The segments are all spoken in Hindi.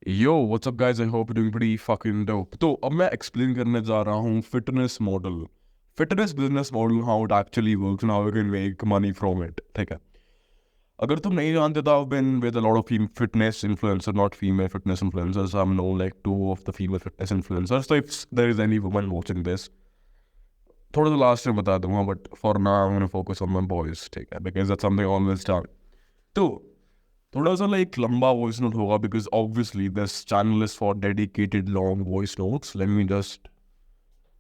Yo, what's up guys? I hope you're doing pretty fucking dope. तो अब मैं एक्सप्लेन करने जा रहा हूँ fitness business model, how it actually works and how you can make money from it. ठीक है, अगर तुम नहीं जानते तो I've been with a lot of fitness influencers, not female fitness influencers. I'm known like two of the female fitness influencers. So if there is any woman watching this, थोड़ा सा लास्ट में बता दूंगा, but for now I'm gonna focus on my boys. ठीक है, because that's something I always done. तो थोड़ा सा लाइक लंबा वॉइस नोट होगा because obviously this channel is for dedicated long voice notes. Let me just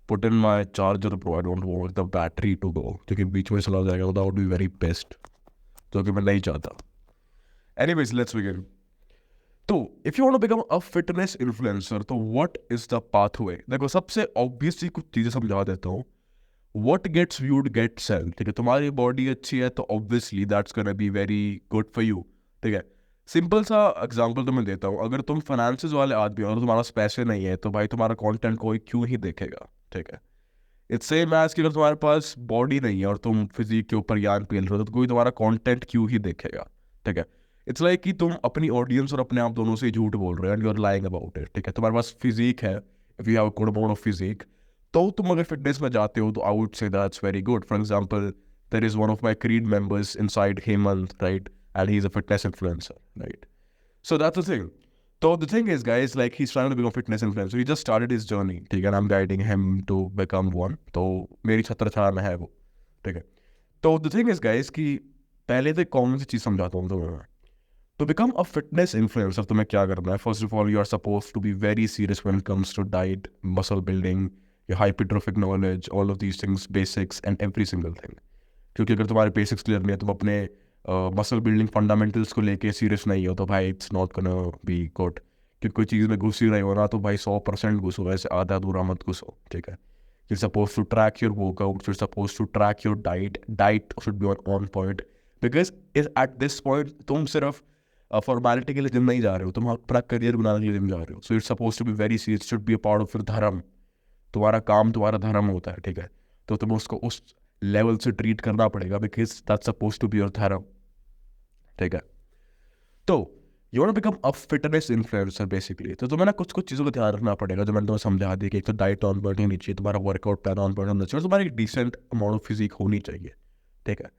put in my charger pro. I don't want the battery to go, क्योंकि बीच में चला जाएगा. That would be very best, जो कि मैं नहीं चाहता. Anyways let's begin. तो if you want to become a fitness influencer, तो व्हाट इज द पाथवे? देखो, सबसे ऑब्वियसली कुछ चीज़ें समझा देता हूँ. What gets viewed gets sell. ठीक है, तुम्हारी बॉडी अच्छी है तो obviously that's gonna be very good for you. ठीक है, सिंपल सा एग्जांपल तो मैं देता हूँ. अगर तुम फाइनेंसेस वाले आदमी हो और तुम्हारे पास पैसे नहीं है, तो भाई तुम्हारा कंटेंट कोई क्यों ही देखेगा. ठीक है, इट्स सेम एज कि अगर तुम्हारे पास बॉडी नहीं है और तुम फिजिक के ऊपर ज्ञान पेल रहे हो, तो कोई तुम्हारा कंटेंट क्यों ही देखेगा. ठीक है, इट्स लाइक कि तुम अपनी ऑडियंस और अपने आप दोनों से झूठ बोल रहे हो and you are lying about it. ठीक है, तुम्हारे पास फिजिक है, if you have a good amount of physique, तो तुम अगर फिटनेस में जाते हो तो I would say that's very good. For example, there is one of my creed members inside Hemant, right, and he is a fitness influencer, right. So that's the thing. So the thing is, guys, like he's trying to become a fitness influencer. He just started his journey, ठीक है, and I'm guiding him to become one. तो मेरी छत्र छाया में है वो. ठीक है, तो the thing is, guys, कि पहले तो कौन सी चीज़ समझाता हूँ तुम्हें मैं. To become a fitness influencer, तुम्हें क्या करना है? First of all, you are supposed to be very serious when it comes to diet, muscle building, your hypertrophic knowledge, all of these things, basics, and every single thing. क्योंकि अगर तुम्हारे बेसिक्स क्लियर नहीं है, तुम अपने मसल बिल्डिंग फंडामेंटल्स को लेके सीरियस नहीं हो, तो भाई it's not gonna be good. क्योंकि कोई चीज़ में घुस ही रहे हो ना, तो भाई 100% घुसो, ऐसे आधा अधूरा मत घुसो. ठीक है, you're supposed to track your workouts, you're supposed to track your diet should be on point, because at this point तुम सिर्फ फॉर्मेलिटी के लिए जिम नहीं जा रहे हो, तुम अपना करियर बनाने के लिए जिम जा रहे हो. So it's suppose to be very serious, should be a part of your dharma. तुम्हारा काम तुम्हारा धर्म होता है. ठीक है, तो तुम्हें उसको उस लेवल से ट्रीट करना पड़ेगा, because that's suppose to be your dharma. ठीक है, तो you want to become a fitness influencer basically, तो तुम्हें ना कुछ कुछ चीज़ों का ध्यान रखना पड़ेगा, जो मैंने तुम्हें समझा दी. कि एक तो डाइट ऑन पॉइंट होनी चाहिए, तुम्हारा वर्कआउट प्लान ऑन पॉइंट होना चाहिए, और तुम्हारी एक डिसेंट अमाउंट ऑफ फिजिक होनी चाहिए. ठीक है,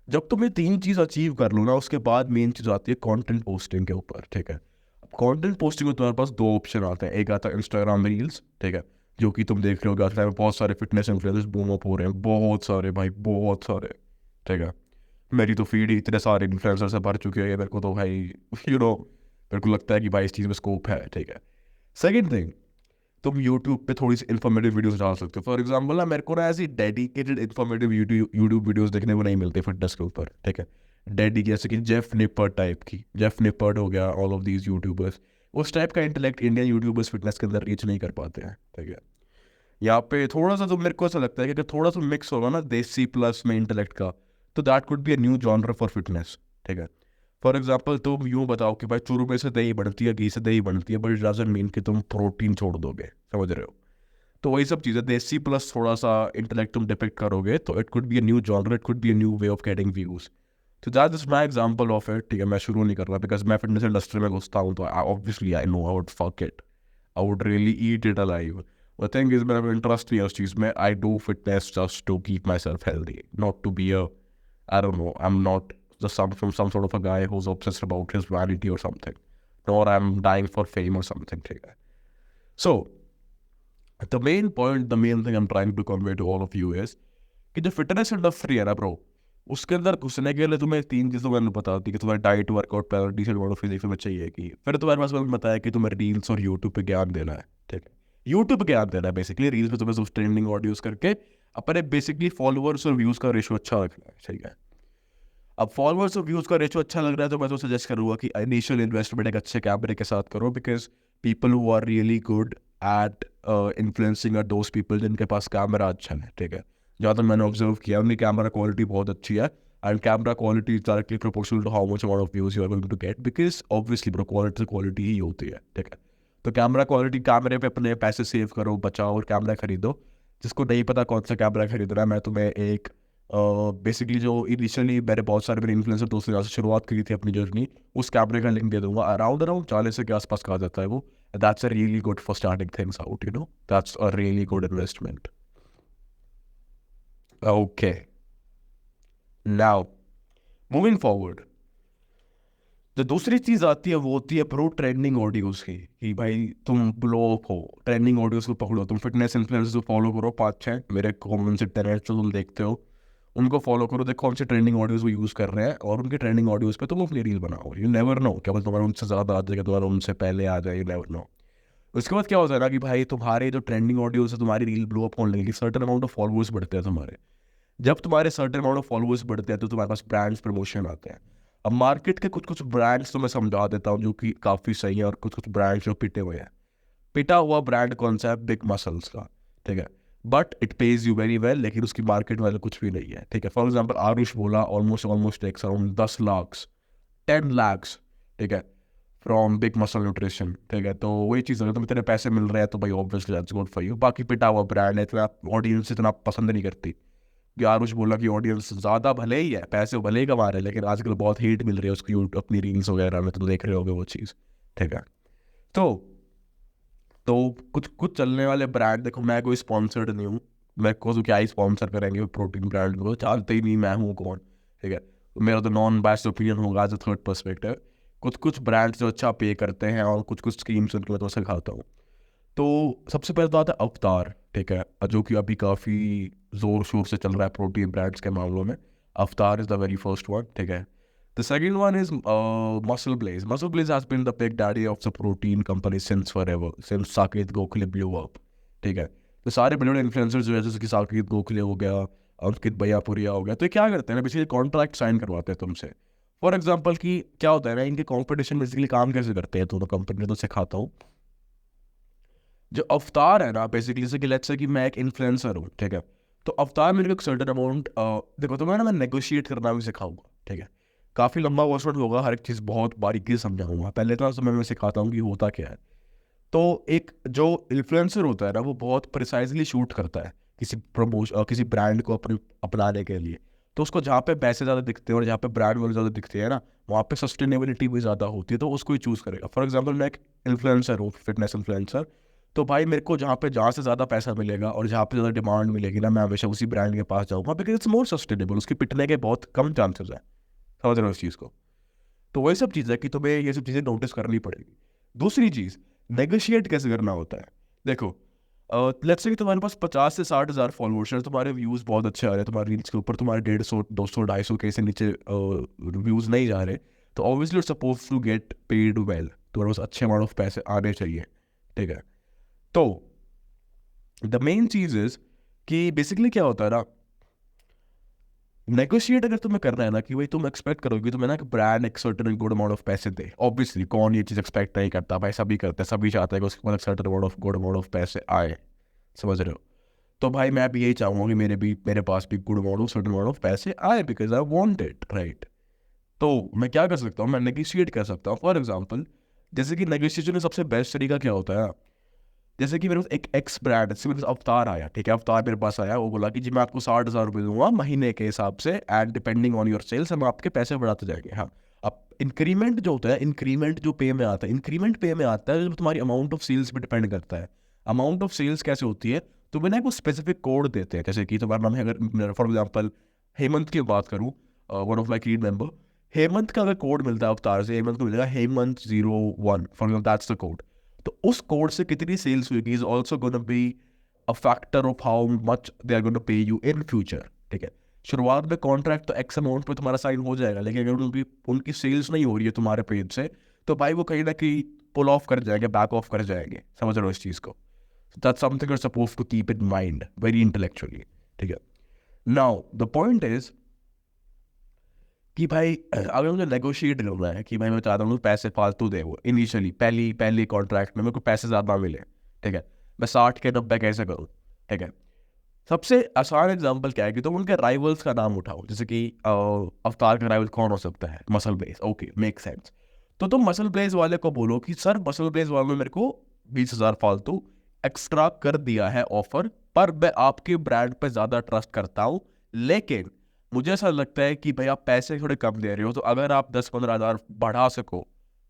जब तुम ये तीन चीज़ अचीव कर लो ना, उसके बाद मेन चीज़ आती है कंटेंट पोस्टिंग के ऊपर. ठीक है, अब कंटेंट पोस्टिंग में तुम्हारे पास दो ऑप्शन आते हैं. एक आता है इंस्टाग्राम रील्स, ठीक है, जो कि तुम देख रहे हो आज टाइम बहुत सारे फिटनेस इन्फ्लुएंसर्स बूम अप हो रहे हैं, बहुत सारे भाई, बहुत सारे. ठीक है, मेरी तो फीड ही इतने सारे इन्फ्लुएंसर से भर चुकी है, मेरे को तो भाई मेरे को लगता है कि भाई इस चीज़ में स्कोप है. ठीक है, सेकेंड थिंग, तुम यूट्यूब पे थोड़ी सी इन्फॉर्मेटिव वीडियोस डाल सकते हो. फॉर एग्जांपल ना, मेरे को ना ऐसी डेडिकेटेड इन्फॉर्मेटिव यूट्यूब वीडियोस देखने को नहीं मिलते फिटनेस के ऊपर. ठीक है, जैसे कि जेफ निपर्ट टाइप की, जेफ निपर्ट हो गया, ऑल ऑफ दीज यूट्यूबर्स, उस टाइप का इंटेलेक्ट इंडियन यूट्यूबर्स फिटनेस के अंदर रीच नहीं कर पाते हैं. ठीक है, यहाँ पे थोड़ा सा तो मेरे को ऐसा लगता है कि अगर थोड़ा सा मिक्स होगा ना देसी प्लस में इंटेलेक्ट का, तो that could be a new genre for fitness. ठीक है, फॉर एग्जाम्पल तुम यूँ बताओ कि भाई चूरू में से दही बनती है, घी से दही बनती है, बट इट डजंट मीन कि तुम प्रोटीन छोड़ दोगे. समझ रहे हो? तो वही सब चीज़ें, देसी प्लस थोड़ा सा इंटेलेक्ट तुम डिपिक्ट करोगे, तो it could be a new genre, it could be a new way of getting views. तो that is my example of it. ठीक है, मैं शुरू नहीं कर रहा, बिकॉज मैं फिटनेस इंडस्ट्री में घुसता हूँ, तो obviously I know I would fuck it, I would really eat it alive. The thing is, मेरा इंटरेस्ट नहीं है उस चीज़ में. I do fitness just to keep myself healthy, not to be a, I don't know, I'm not some sort of a guy who's obsessed about his vanity or something, nor I'm dying for fame or something. ठीक है, so the main thing I'm trying to convey to all of you is कि जो फिटनेस इंडस्ट्री है ना ब्रो, उसके अंदर घुसने के लिए तुम्हें तीन चीज़ें मैंने बता दी कि तुम्हारी diet, workout plan, decent amount of physics में चाहिए. कि फिर तुम्हारे पास मैंने बताया कि तुम्हें रील्स और यूट्यूब पे ज्ञान देना है. ठीक है, यूट्यूब पे ज्ञान देना है बेसिकली. रील्स पे तुम्हें उस ट्रेंडिंग ऑडियोज करके अपने बेसिकली फॉलोअर्स और व्यूज़ का रेशो अच्छा रखना है. ठीक है, अब फॉलोअर्स और व्यूज़ का रेशो अच्छा लग रहा है, तो मैं तो सजेस्ट करूँगा कि इनिशियल इन्वेस्टमेंट एक अच्छे कैमरे के साथ करो, because people who are really good at influencing are those people जिनके पास कैमरा अच्छा है. ठीक है, जहाँ तक मैंने ऑब्जर्व किया, उनकी कैमरा क्वालिटी बहुत अच्छी है, and camera quality is directly proportional to how much amount of views you are going to get, because obviously bro quality से क्वालिटी ही होती है. ठीक है, तो कैमरा क्वालिटी, कैमरे पे अपने पैसे सेव करो, बचाओ और कैमरा खरीदो. जिसको नहीं पता कौन सा कैमरा खरीदना है, मैं तुम्हें एक बेसिकली जो इनिशियली मेरे बहुत सारे मेरे इन्फ्लुएंसर दोस्तों यहाँ से शुरुआत करी थी अपनी जर्नी, उस कैमरे का लिंक दे दूंगा। अराउंड अराउंड 40 के आसपास कहा जाता है वो। That's a really good for starting things out, you know, that's a really good investment. Okay, now moving forward, जो दूसरी चीज आती है वो होती है प्रो ट्रेंडिंग ऑडियोज की, कि भाई तुम ब्लॉग हो, ट्रेंडिंग ऑडियोज को पकड़ो, तुम फिटनेस इन्फ्लुएंसर्स को फॉलो करो, 5-6 मेरे कॉमन से टेनेट्स जो तुम देखते हो उनको फॉलो करो, देखो कौन से ट्रेंडिंग ऑडियोज वो यूज़ कर रहे हैं और उनके ट्रेंडिंग ऑडियोज पे तुम अपनी रील बनाओ। यू नेवर नो, क्या बोल तुम्हारा उनसे ज़्यादा आ जाएगा, तुम्हारा उनसे पहले आ जाए, यू नेवर नो। उसके बाद क्या होता है ना कि भाई तुम्हारे जो ट्रेंडिंग ऑडियोज है तुम्हारी रील ब्लो अप होने लगेगी, सर्टेन अमाउंट ऑफ फॉलोअर्स बढ़ते हैं तुम्हारे। जब तुम्हारे सर्टेन अमाउंट ऑफ फॉलोअर्स बढ़ते हैं तो तुम्हारे पास ब्रांड्स प्रमोशन आते हैं। अब मार्केट के कुछ कुछ ब्रांड्स तो मैं समझा देता हूँ जो कि काफ़ी सही है, और कुछ कुछ ब्रांड्स जो पिटे हुए हैं। पिटा हुआ ब्रांड कौन सा है? बिग मसल्स का, ठीक है, but it pays you very well, लेकिन उसकी मार्केट वैल्यू कुछ भी नहीं है, ठीक है। फॉर एग्जाम्पल आरुष बोला almost takes around 10 lakh, 10 lakh, ठीक है, फ्रॉम बिग मसल न्यूट्रिशन, ठीक है। तो वही चीज़, अगर तुम्हें इतने पैसे मिल रहे हैं तो भाई obviously that's good for you. बाकी पिटा हुआ ब्रांड है, इतना ऑडियंस इतना पसंद नहीं करती। कि आरुष बोला कि ऑडियंस ज़्यादा भले ही है, पैसे भले ही कमा रहे हैं, लेकिन आजकल बहुत हीट मिल रही है उसकी अपनी रील्स वगैरह में, तो देख रहे होगे वो चीज़, ठीक है। तो कुछ कुछ चलने वाले ब्रांड, देखो मैं कोई स्पॉन्सर्ड नहीं हूँ, मैं को तो क्या ही स्पॉन्सर करेंगे प्रोटीन ब्रांड को, जानते ही नहीं मैं हूँ कौन, ठीक है। तो मेरा तो नॉन बायस्ड ओपिनियन होगा एज अ थर्ड पर्सपेक्टिव। कुछ कुछ ब्रांड्स जो अच्छा पे करते हैं और कुछ कुछ स्कीम्स उनको मैं तो सिखाता हूँ। तो सबसे पहले तो आता है अवतार, ठीक है, जो कि अभी काफ़ी ज़ोर शोर से चल रहा है प्रोटीन ब्रांड्स के मामलों में। Avatar is the very first one, ठीक है। The second one is MuscleBlaze. MuscleBlaze has been the big daddy of the protein company since forever, since Saket Gokhale blew up, ठीक है। तो सारे बड़े बड़े इन्फ्लुएंसर्स जो है, जैसे कि साकेत गोखले हो गया, अंकित भैयापुरिया हो गया, तो ये क्या करते हैं ना, बेसिकली कॉन्ट्रैक्ट साइन करवाते हैं तुमसे। फॉर एग्जाम्पल कि क्या होता है ना, इनके कॉम्पिटिशन बेसिकली काम कैसे करते हैं दोनों कंपनी, तो सिखाता हूँ। जो अवतार है ना, बेसिकली जैसे कि लेट्स से कि मैं एक इन्फ्लुएंसर हूँ, ठीक है। तो अवतार मेरे को एक सर्टेन अमाउंट, देखो तो मैं नेगोशिएट करना भी सिखाऊंगा, ठीक है। काफ़ी लंबा वर्कशॉप होगा, हर एक चीज़ बहुत बारीकी से समझाऊंगा। पहले तो समय में सिखाता हूँ कि होता क्या है। तो एक जो इन्फ्लुएंसर होता है ना, वो बहुत प्रिसाइजली शूट करता है किसी किसी ब्रांड को अपनाने के लिए। तो उसको जहाँ पे पैसे ज़्यादा दिखते हैं और जहाँ पे ब्रांड वैल्यू ज़्यादा दिखते हैं ना, वहाँ पे सस्टेनेबिलिटी भी ज़्यादा होती है, तो उसको ही चूज़ करेगा। फॉर एग्जाम्पल मैं एक इन्फ्लुएंसर हूँ, फिटनेस इन्फ्लुएंसर, तो भाई मेरे को जहाँ से ज़्यादा पैसा मिलेगा और जहाँ पे ज़्यादा डिमांड मिलेगी ना, मैं हमेशा उसी ब्रांड के पास जाऊँगा, बिकॉज इट्स मोर सस्टेनेबल, उसके पिटने के बहुत कम चांसेस हैं। समझ रहे हो इस चीज़ को? तो वही सब चीज़ है कि तुम्हें ये सब चीज़ें नोटिस करनी पड़ेगी। दूसरी चीज़, नेगोशिएट कैसे करना होता है। देखो लेट्स से कि तुम्हारे पास 50 से 60 हज़ार फॉलोअर्स हैं, तुम्हारे व्यूज़ बहुत अच्छे आ रहे हैं, तुम्हारे रील्स के ऊपर तुम्हारे 150, 200, 250 के से नीचे व्यूज़ नहीं जा रहे, तो obviously it's suppose to get paid well, तुम्हारे पास अच्छे अमाउंट ऑफ पैसे आने चाहिए, ठीक है। तो द मेन चीज़ इज कि बेसिकली क्या होता है ना, नेगोशिएट अगर तुम्हें करना है ना, कि भाई तुम एक्सपेक्ट करोगे तुम्हें ना कि ब्रांड एक सर्टेन गुड अमाउंट ऑफ पैसे दे, ऑब्वियसली कौन ये चीज़ एक्सपेक्ट नहीं करता भाई, सभी करते हैं, सभी चाहते हैं कि उसके पास एक certain amount of good amount of पैसे आए। समझ रहे हो? तो भाई मैं भी यही चाहूँगा कि मेरे पास भी good amount of certain amount of पैसे आए, because I want it, right. तो मैं क्या कर सकता हूँ, मैं नेगोशिएट कर सकता हूँ। फॉर एग्जाम्पल, जैसे कि नेगोशिएशन में सबसे बेस्ट तरीका क्या होता है, जैसे कि मेरे पास एक एक्स ब्रांड, जैसे मेरे पास अवतार आया, ठीक है, अवतार मेरे पास आया, वो बोला कि जी मैं आपको 60,000 रुपये दूंगा महीने के हिसाब से, and depending on your sales हम आपके पैसे बढ़ाते जाएंगे। हाँ, अब इंक्रीमेंट जो होता है, इंक्रीमेंट जो पे में आता है, इंक्रीमेंट पे में आता है जब तुम्हारी अमाउंट ऑफ सेल्स पे डिपेंड करता है। अमाउंट ऑफ सेल्स कैसे होती है, तो मैंने एक स्पेसिफिक कोड देते हैं, जैसे कि तुम्हारा नाम है, अगर फॉर एग्जाम्पल हेमंत की बात करूँ, वन ऑफ माई कीड मेंबर, हेमंत का अगर कोड मिलता है अवतार से, हेमंत को मिलेगा Hemant 01, for example that's the code. तो उस कोड से कितनी सेल्स हुएगी is also gonna be a factor of how much they are gonna pay you in future, ठीक है। शुरुआत में कॉन्ट्रैक्ट तो एक्स अमाउंट पे तुम्हारा साइन हो जाएगा, लेकिन अगर उनकी सेल्स नहीं हो रही है तुम्हारे पेज से, तो भाई वो कहीं ना कहीं पुल ऑफ कर जाएंगे, बैक ऑफ कर जाएंगे। समझ रहे हो इस चीज़ को? That's something you are supposed to keep in mind very intellectually, ठीक है। नाउ द पॉइंट इज कि भाई अगर मुझे नेगोशिएट करना है कि भाई मैं चाहता हूँ पैसे फालतू दे, वो इनिशियली पहली कॉन्ट्रैक्ट में मेरे को पैसे ज़्यादा मिले, ठीक है, मैं 60 के 90 कैसे करूँ, ठीक है। सबसे आसान एग्जांपल क्या है कि तुम उनके राइवल्स का नाम उठाओ, जैसे कि अवतार का राइवल कौन हो सकता है, MuscleBlaze, okay make sense. तो तुम मसल ब्लेज वाले को बोलो कि सर मसल ब्लेज वाले ने मेरे को 20,000 फालतू एक्स्ट्रा कर दिया है ऑफर, पर मैं आपके ब्रांड पे ज़्यादा ट्रस्ट करता हूँ, लेकिन मुझे ऐसा लगता है कि भाई आप पैसे थोड़े कम दे रहे हो, तो अगर आप 10-15 हज़ार बढ़ा सको,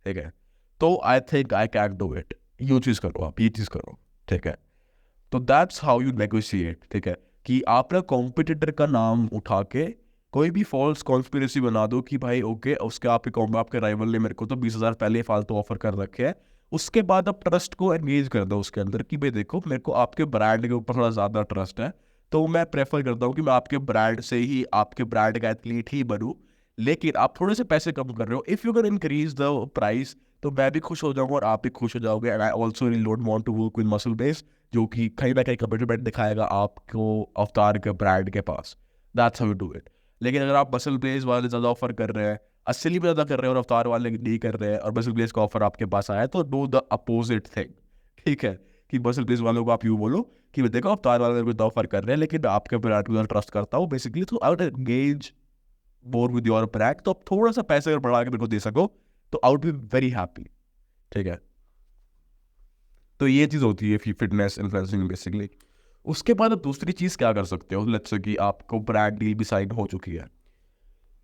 ठीक है, तो I think I can do it. ये चीज़ करो, आप ये चीज़ करो, ठीक है। तो दैट्स हाउ यू नेगोशिएट, ठीक है, कि आप ना कॉम्पिटिटर का नाम उठा के कोई भी फॉल्स कॉन्स्पिरेसी बना दो कि भाई ओके, उसके आपके राइवल ने मेरे को तो 20,000 पहले फालतू ऑफर कर रखे हैं। उसके बाद आप ट्रस्ट को एंगेज कर दो उसके अंदर कि भाई देखो, मेरे को आपके ब्रांड के ऊपर थोड़ा ज़्यादा ट्रस्ट है, तो मैं प्रेफर करता हूँ कि मैं आपके ब्रांड से ही, आपके ब्रांड का एथलीट ही बनूँ, लेकिन आप थोड़े से पैसे कम कर रहे हो। If you can increase the price, तो मैं भी खुश हो जाऊंगा और आप भी खुश हो जाओगे। And I also really don't want to work with muscle base, जो कि कहीं ना कहीं कमिटमेंट दिखाएगा आपको अवतार के ब्रांड के पास। That's how you do it. लेकिन अगर आप मसल बेस वाले ज़्यादा ऑफर कर रहे हैं, असली में ज़्यादा कर रहे हैं और अवतार वाले नहीं कर रहे हैं, और मसल बेस का ऑफर आपके पास आया है, तो डू द अपोजिट थिंग, ठीक है। कि मसल बेस वालों को आप यूँ बोलो कि देखो अवतार वाले मेरे को ऑफर कर रहे हैं, लेकिन आपके ब्रांड को ट्रस्ट करता हूँ बेसिकली, तो I would engage more with your brand. तो आप थोड़ा सा पैसे अगर बढ़ा के मेरे को दे सको, तो I would be very happy, ठीक है। तो ये चीज़ होती है फिटनेस इन्फ्लुएंसिंग बेसिकली। उसके बाद आप दूसरी चीज़ क्या कर सकते हो, लेट्स से कि आपको ब्रांड डील भी साइन हो चुकी है।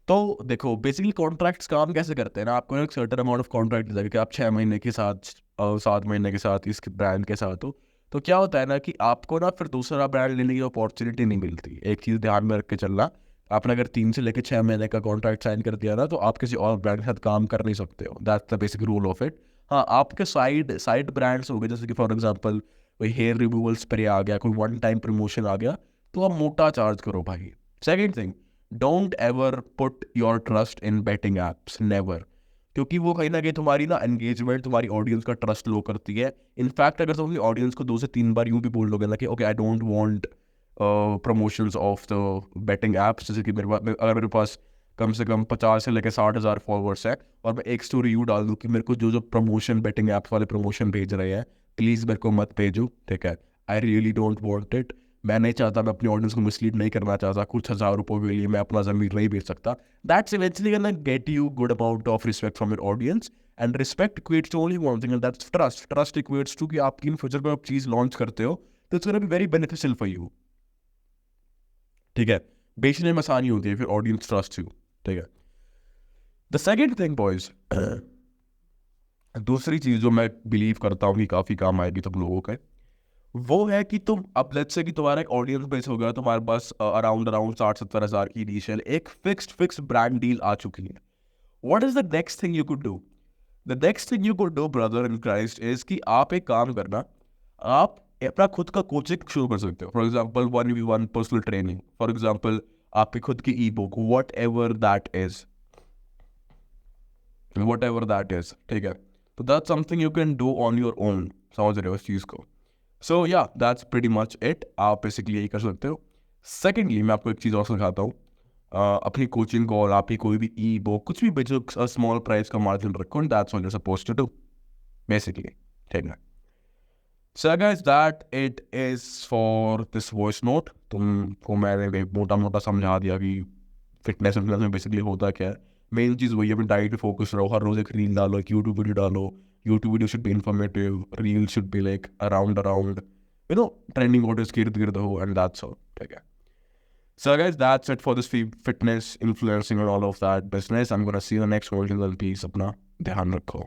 तो देखो बेसिकली कॉन्ट्रैक्ट्स काम कैसे करते हैं ना, आपको एक सर्टेन अमाउंट ऑफ कॉन्ट्रैक्ट देगा कि आप 6 महीने के साथ 7 महीने के साथ इस ब्रांड के साथ हो। तो क्या होता है ना कि आपको ना फिर दूसरा ब्रांड लेने की अपॉर्चुनिटी नहीं मिलती। एक चीज़ ध्यान में रख के चलना, आपने अगर 3 से लेकर 6 महीने का कॉन्ट्रैक्ट साइन कर दिया ना, तो आप किसी और ब्रांड के साथ काम कर नहीं सकते हो। That's the basic rule of it. हाँ, आपके साइड ब्रांड्स हो गए, जैसे कि फॉर एग्जाम्पल कोई हेयर रिमूवल स्प्रे आ गया, कोई वन टाइम प्रमोशन आ गया, तो आप मोटा चार्ज करो भाई। Second thing, don't ever put your trust in betting apps, never. क्योंकि वो कहीं ना कहीं तुम्हारी ना एंगेजमेंट, तुम्हारी ऑडियंस का ट्रस्ट लो करती है। इनफैक्ट अगर तुम अपनी ऑडियंस को 2 से 3 बार यूं भी बोल दोगे ना कि okay I don't want promotions of the betting apps, जैसे कि अगर मेरे पास कम से कम 50 से लेकर 60,000 फॉलोअर्स है, और मैं एक स्टोरी यूँ डाल दूँ कि मेरे को जो जो प्रमोशन बेटिंग ऐप्स वाले प्रमोशन भेज रहे हैं, प्लीज़ मेरे को मत भेजो, ठीक है। I really don't want it. मैं नहीं चाहता, मैं अपनी ऑडियंस को मिसलीड नहीं करना चाहता। कुछ हज़ार रुपये के लिए मैं अपना ज़मीर नहीं बेच सकता। That's eventually gonna get you good amount of respect from your audience, and respect equates to only one thing, and that's trust. Trust equates to कि आपकी इन फ्यूचर में आप चीज़ लॉन्च करते हो, तो it's gonna be very beneficial for you, ठीक है। बेचने में आसानी होती है फिर ऑडियंस ट्रस्ट यू, ठीक है। द सेकेंड थिंग बॉयज, दूसरी चीज़ जो मैं बिलीव करता हूँ कि काफ़ी काम आएगी तुम लोगों के, वो है कि तुम अब लेट्स से कि तुम्हारा एक ऑडियंस बेस हो गया, तुम्हारे पास अराउंड 60-70 हज़ार की इनिशियल एक फिक्स्ड ब्रांड डील आ चुकी है। What is the next thing you could do? The next thing you could do brother in Christ is कि आप एक काम करना, आप अपना खुद का कोचिंग शुरू कर सकते हो। For example 1v1 personal training, for example आपकी खुद की ई book, what ever that is, ठीक है। तो that's something you can do on your own, समझ रहे हो इस चीज़ को। सो या दैट्स प्रीटी मच इट, आप बेसिकली यही कर सकते हो। सेकेंडली मैं आपको एक चीज़ और सिखाता हूँ, अपनी कोचिंग को और आपकी कोई भी ई बुक कुछ भी बेचो, स्मॉल प्राइस का मार्जिन रखो, and that's what you are supposed to do basically, ठीक है। So guys that it is for this voice note. तुमको मैंने मोटा मोटा समझा दिया कि फिटनेस में बेसिकली होता क्या है। मेन चीज़ वही है, अपनी डाइट पे फोकस रहो, हर रोज़ एक रील डालो, एक यूट्यूब वीडियो डालो। YouTube video should be informative, reel should be like around you know trending what is गिर्द हो, एंड दैट्स ऑल, ठीक है। So guys, that's it for this fitness influencing and all of that business. I'm gonna see you in the next one. Peace. अपना ध्यान रखो.